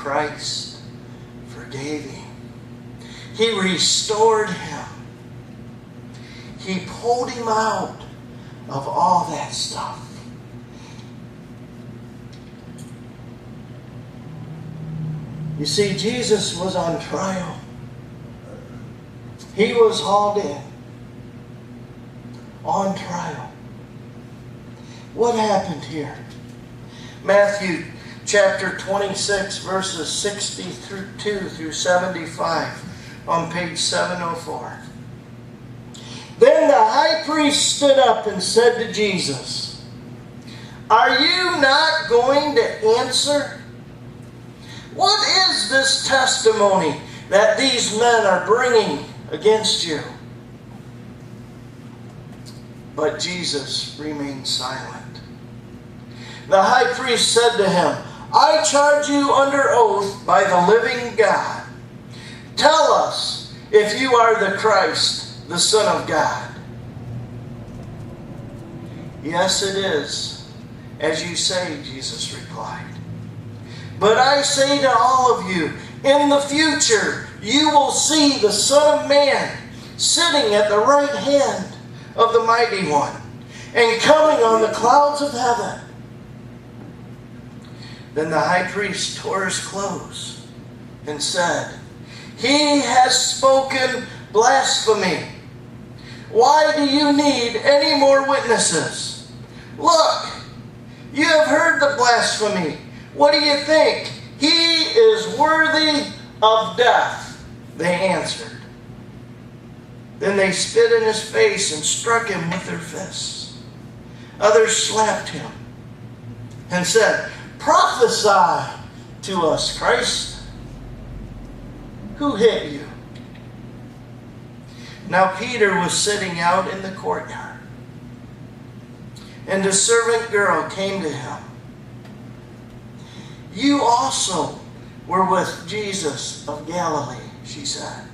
Christ forgave him. He restored him. He pulled him out of all that stuff. You see, Jesus was on trial. He was hauled in. On trial. What happened here? Matthew chapter 26, verses 62 through 75 on page 704. Then the high priest stood up and said to Jesus, "Are you not going to answer? What is this testimony that these men are bringing against you?" But Jesus remained silent. The high priest said to him, "I charge you under oath by the living God. Tell us if you are the Christ, the Son of God." "Yes, it is, as you say," Jesus replied. "But I say to all of you, in the future you will see the Son of Man sitting at the right hand of the Mighty One and coming on the clouds of heaven." Then the high priest tore his clothes and said, "He has spoken blasphemy. Why do you need any more witnesses? Look, you have heard the blasphemy. What do you think? He is worthy of death," they answered. Then they spit in his face and struck him with their fists. Others slapped him and said, "Prophesy to us, Christ. Who hit you?" Now Peter was sitting out in the courtyard, and a servant girl came to him. "You also were with Jesus of Galilee," she said.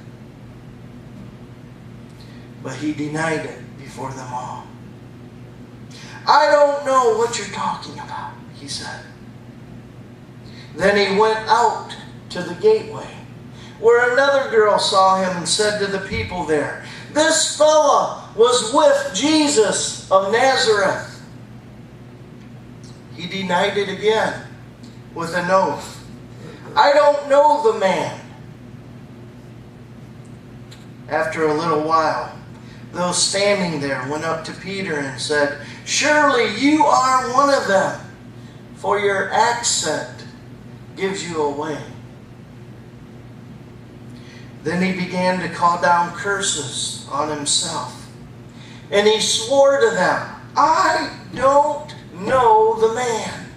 But he denied it before them all. "I don't know what you're talking about," he said. Then he went out to the gateway, where another girl saw him and said to the people there, "This fella was with Jesus of Nazareth." He denied it again with an oath, "I don't know the man." After a little while, those standing there went up to Peter and said, "Surely you are one of them, for your accent gives you away." Then he began to call down curses on himself, and he swore to them, "I don't know the man."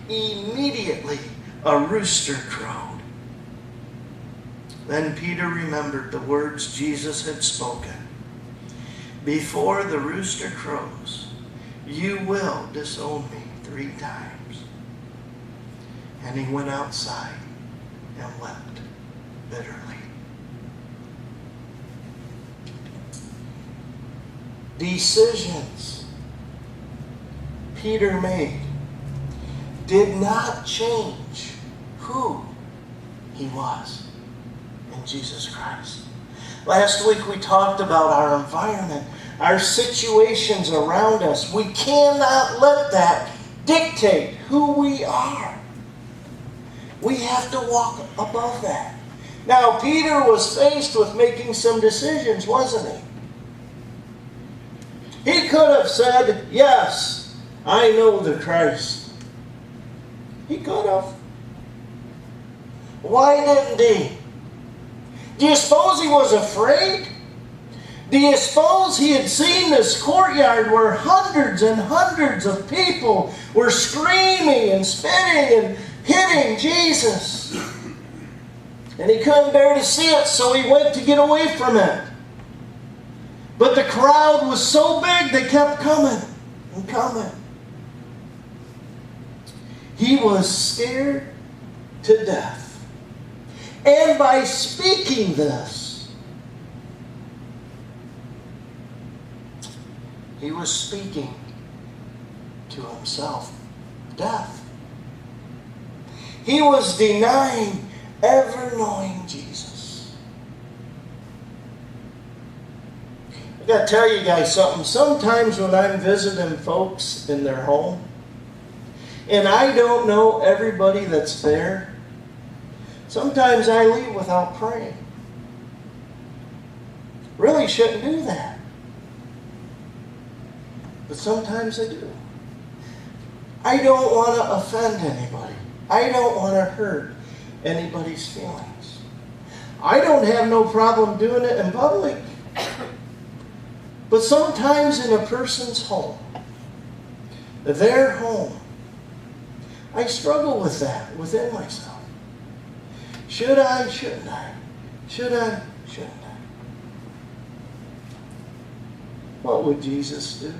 Immediately, a rooster crowed. Then Peter remembered the words Jesus had spoken. "Before the rooster crows, you will disown me 3 times." And he went outside and wept bitterly. Decisions Peter made did not change who he was in Jesus Christ. Last week we talked about our environment, our situations around us. We cannot let that dictate who we are. We have to walk above that. Now, Peter was faced with making some decisions, wasn't he? He could have said, "Yes, I know the Christ." He could have. Why didn't he? Do you suppose he was afraid? Do you suppose he had seen this courtyard where hundreds and hundreds of people were screaming and spitting and hitting Jesus? And he couldn't bear to see it, so he went to get away from it. But the crowd was so big, they kept coming and coming. He was scared to death. And by speaking this, he was speaking to himself death. He was denying ever knowing Jesus. I got to tell you guys something. Sometimes when I'm visiting folks in their home, and I don't know everybody that's there, sometimes I leave without praying. Really shouldn't do that. But sometimes I do. I don't want to offend anybody. I don't want to hurt anybody's feelings. I don't have no problem doing it in public. But sometimes in a person's home, their home, I struggle with that within myself. Should I? Shouldn't I? Should I? Shouldn't I? What would Jesus do?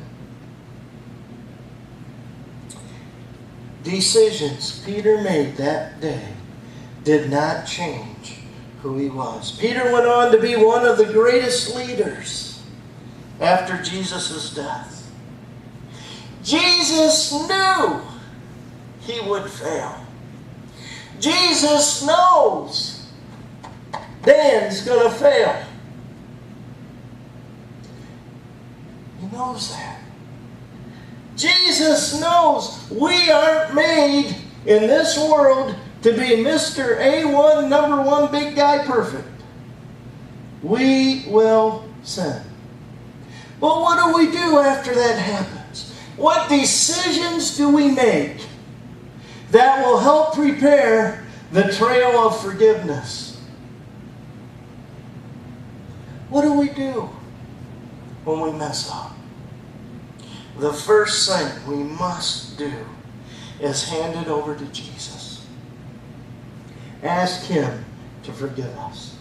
Decisions Peter made that day did not change who he was. Peter went on to be one of the greatest leaders after Jesus' death. Jesus knew he would fail. Jesus knows Dan's going to fail. He knows that. Jesus knows we aren't made in this world to be Mr. A1, number one, big guy, perfect. We will sin. But what do we do after that happens? What decisions do we make that will help prepare the trail of forgiveness? What do we do when we mess up? The first thing we must do is hand it over to Jesus. Ask Him to forgive us.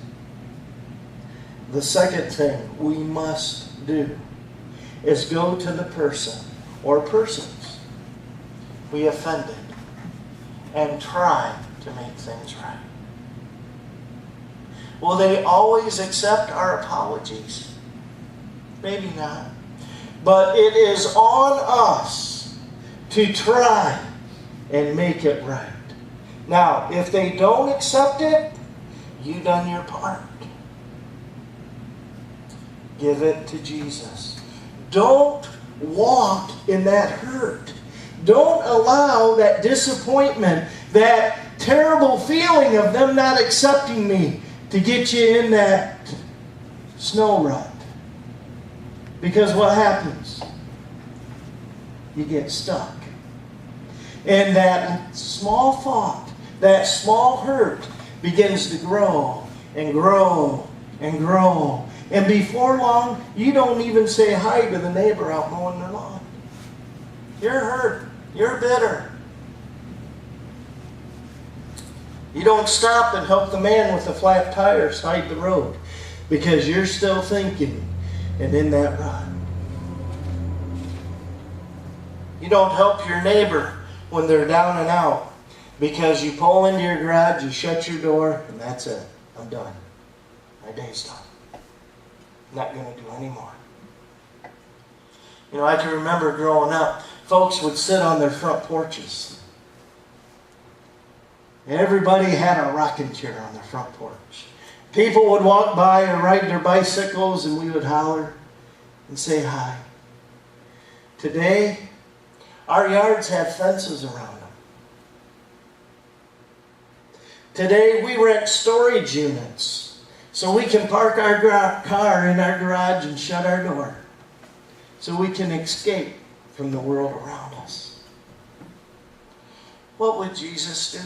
The second thing we must do is go to the person or persons we offended and try to make things right. Will they always accept our apologies? Maybe not. But it is on us to try and make it right. Now, if they don't accept it, you done your part. Give it to Jesus. Don't walk in that hurt. Don't allow that disappointment, that terrible feeling of them not accepting me to get you in that snow rut. Because what happens? You get stuck. And that small thought, that small hurt begins to grow and grow and grow. And before long, you don't even say hi to the neighbor out mowing their lawn. You're hurt. You're bitter. You don't stop and help the man with the flat tires hide the road because you're still thinking and in that rut. You don't help your neighbor when they're down and out because you pull into your garage, you shut your door, and that's it. I'm done. My day's done. I'm not going to do any more. You know, I can remember growing up, folks would sit on their front porches. Everybody had a rocking chair on their front porch. People would walk by or ride their bicycles, and we would holler and say hi. Today, our yards have fences around them. Today, we rent storage units so we can park our car in our garage and shut our door so we can escape from the world around us. What would Jesus do?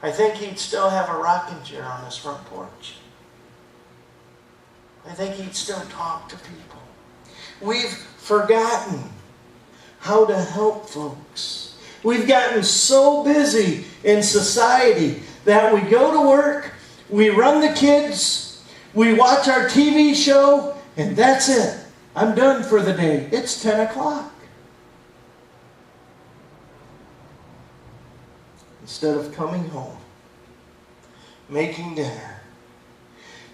I think He'd still have a rocking chair on His front porch. I think He'd still talk to people. We've forgotten how to help folks. We've gotten so busy in society that we go to work, we run the kids, we watch our TV show, and that's it. I'm done for the day. It's 10 o'clock. Instead of coming home, making dinner,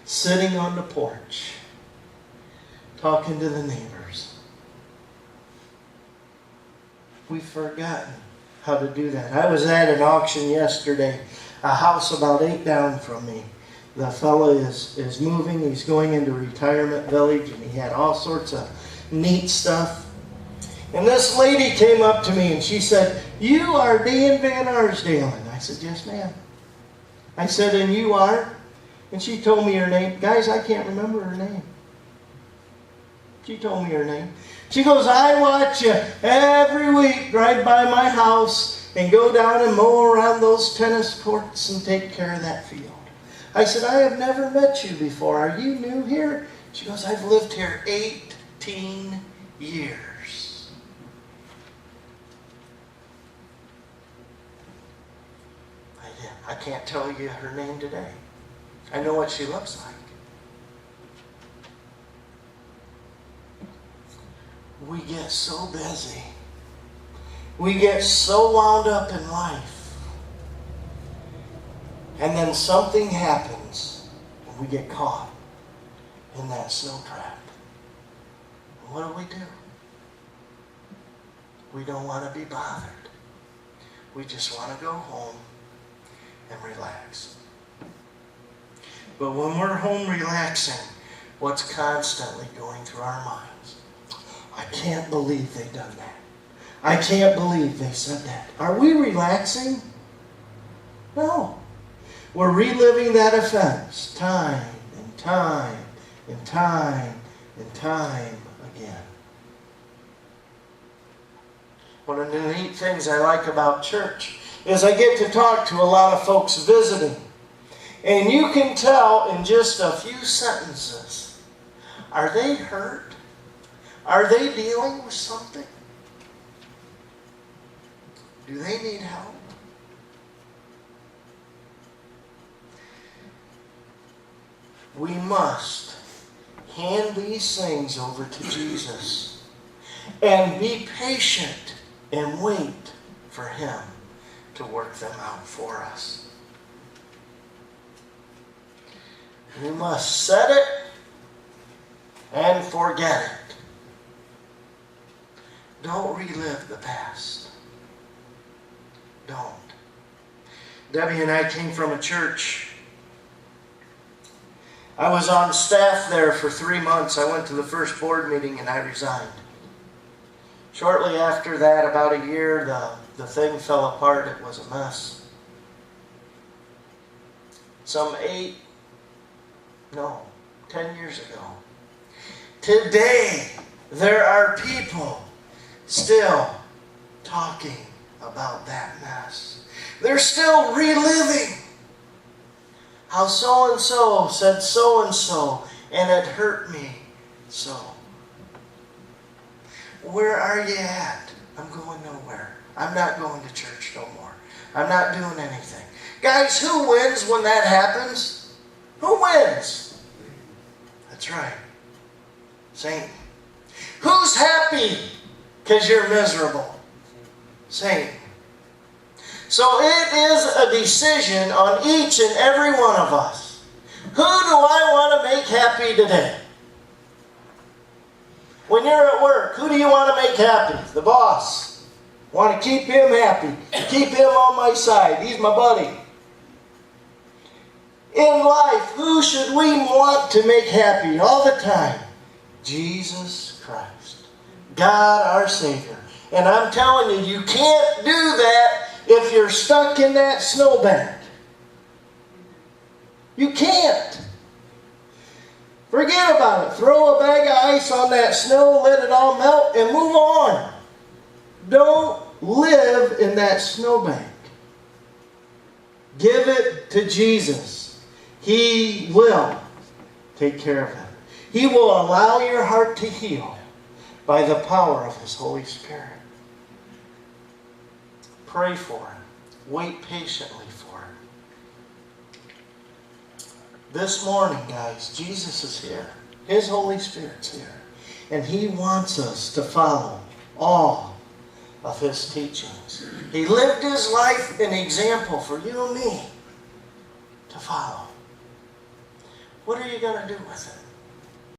sitting on the porch, talking to the neighbors, We've forgotten how to do that. I was at an auction yesterday, a house about 8 down from me. The fellow is moving. He's going into retirement village, and he had all sorts of neat stuff. And this lady came up to me and she said, "You are Dan VanArsdalen." I said, "Yes, ma'am." I said, "And you are?" And she told me her name. Guys, I can't remember her name. She told me her name. She goes, "I watch you every week drive by my house and go down and mow around those tennis courts and take care of that field." I said, "I have never met you before. Are you new here?" She goes, "I've lived here 18 years. I can't tell you her name today. I know what she looks like. We get so busy. We get so wound up in life. And then something happens and we get caught in that snow trap. And what do? We don't want to be bothered. We just want to go home and relax. But when we're home relaxing, what's constantly going through our minds? I can't believe they've done that. I can't believe they said that. Are we relaxing? No. We're reliving that offense time and time and time and time again. One of the neat things I like about church is I get to talk to a lot of folks visiting. And you can tell in just a few sentences, are they hurt? Are they dealing with something? Do they need help? We must hand these things over to Jesus and be patient and wait for Him to work them out for us. We must set it and forget it. Don't relive the past. Don't. Debbie and I came from a church. I was on staff there for 3 months. I went to the first board meeting and I resigned. Shortly after that, about a year, the thing fell apart. It was a mess. Some 10 years ago. Today, there are people still talking about that mess. They're still reliving how so-and-so said so-and-so and it hurt me so. Where are you at? I'm going nowhere. I'm not going to church no more. I'm not doing anything. Guys, who wins when that happens? Who wins? That's right. Satan. Who's happy because you're miserable? Satan. So it is a decision on each and every one of us. Who do I want to make happy today? When you're at work, who do you want to make happy? The boss. Want to keep him happy. Keep him on my side. He's my buddy. In life, who should we want to make happy all the time? Jesus Christ. God our Savior. And I'm telling you, you can't do that if you're stuck in that snowbank. You can't. Forget about it. Throw a bag of ice on that snow, let it all melt, and move on. Don't live in that snowbank. Give it to Jesus. He will take care of it. He will allow your heart to heal by the power of His Holy Spirit. Pray for it. Wait patiently for it. This morning, guys, Jesus is here. His Holy Spirit's here. And He wants us to follow all of His teachings. He lived His life an example for you and me to follow. What are you going to do with it?